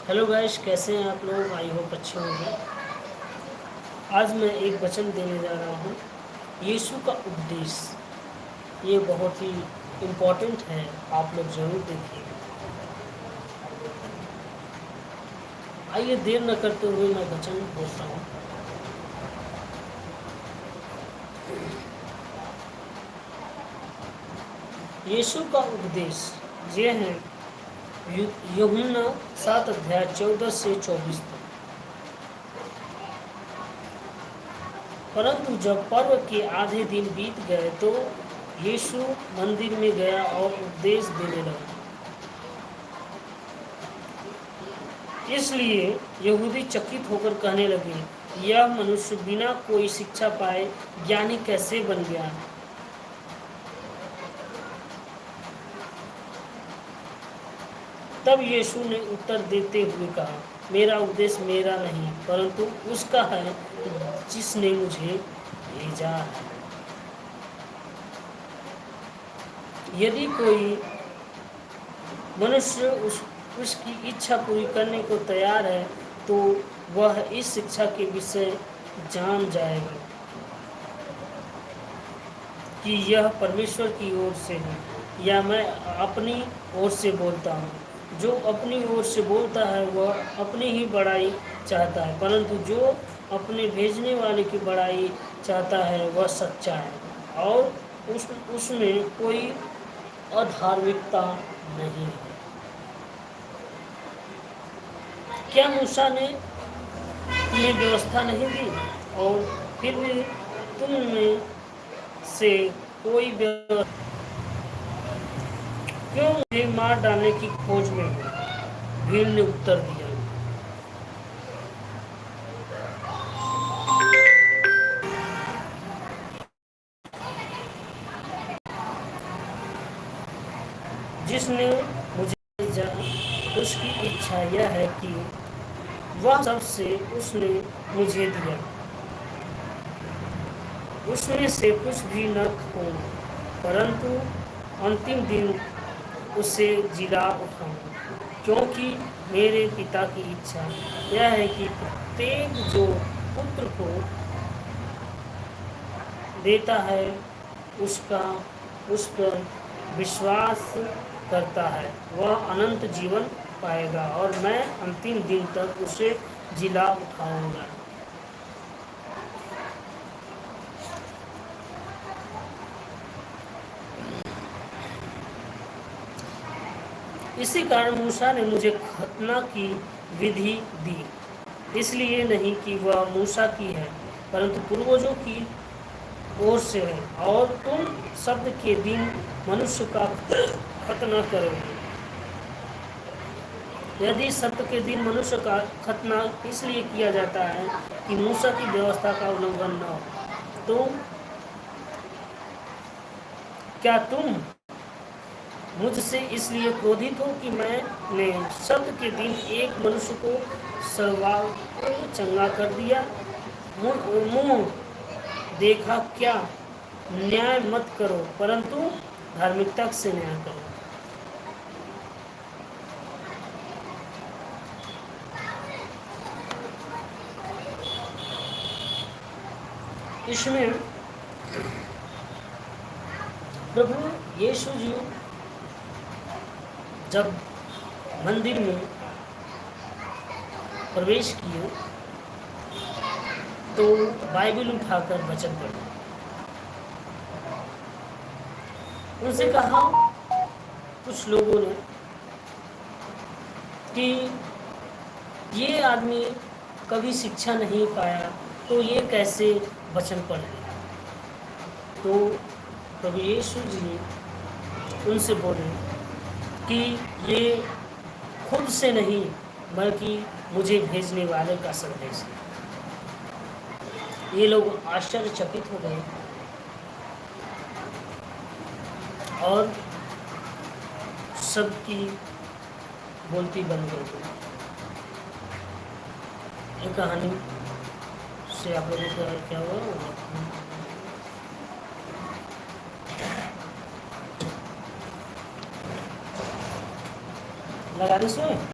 Hello guys, कैसे हैं आप लोग? आई होप अच्छे होंगे। आज मैं एक वचन देने जा रहा हूँ। यीशु का उपदेश, ये बहुत ही इम्पोर्टेंट है। आप लोग ज़रूर देखिए। आइए देर न करते हुए मैं वचन बोलता हूँ। यीशु का उपदेश ये है यूहन्ना 7 अध्याय 14 से 24 तक। परंतु जब पर्व के आधे दिन बीत गए तो यीशु मंदिर में गया और उपदेश देने लगा। इसलिए यहूदी चकित होकर कहने लगे, यह मनुष्य बिना कोई शिक्षा पाए ज्ञानी कैसे बन गया। तब यीशु ने उत्तर देते हुए कहा, मेरा उपदेश मेरा नहीं परंतु उसका है जिसने मुझे भेजा है। यदि कोई मनुष्य उसकी इच्छा पूरी करने को तैयार है तो वह इस शिक्षा के विषय जान जाएगा कि यह परमेश्वर की ओर से है या मैं अपनी ओर से बोलता हूँ। जो अपनी ओर से बोलता है वह अपनी ही बड़ाई चाहता है, परंतु जो अपने भेजने वाले की बड़ाई चाहता है वह सच्चा है और उसमें कोई अधार्मिकता नहीं है। क्या मूसा ने तुम्हें व्यवस्था नहीं दी और फिर भी तुम में से कोई व्यवस्था क्यों मुझे मार डालने की खोज में हो? भीड़ ने उत्तर दिया, जिसने मुझे भेजा उसकी इच्छा यह है कि वह सबसे उसने मुझे दिया उसमें से कुछ भी न खो, परंतु अंतिम दिन उसे जिला उठाऊं। क्योंकि मेरे पिता की इच्छा यह है कि प्रत्येक जो पुत्र को देता है उसका उस पर विश्वास करता है वह अनंत जीवन पाएगा और मैं अंतिम दिन तक उसे जिला उठाऊंगा। इसी कारण मूसा ने मुझे खतना की विधि दी, इसलिए नहीं कि वह मूसा की है परंतु पूर्वजों की ओर से है। और तुम शब्द के दिन मनुष्य का खतना करोगे। यदि सत्य के दिन मनुष्य का खतना इसलिए किया जाता है कि मूसा की व्यवस्था का उल्लंघन न हो, तो क्या तुम मुझसे इसलिए क्रोधित हो कि मैंने शब्द के दिन एक मनुष्य को सर्वांग चंगा कर दिया? मुंह देखा क्या न्याय मत करो परंतु धार्मिकता से न्याय करो। इसमें प्रभु यीशु जी जब मंदिर में प्रवेश किए तो बाइबल उठाकर वचन पढ़े। उनसे कहा कुछ लोगों ने कि ये आदमी कभी शिक्षा नहीं पाया तो ये कैसे वचन पढ़े। तो प्रभु यीशु जी उनसे बोले कि ये खुद से नहीं बल्कि मुझे भेजने वाले का संदेश है। ये लोग आश्चर्यचकित हो गए और सबकी बोलती बंद कर दी। ये कहानी से आप लोगों को क्या हुआ? लगा दे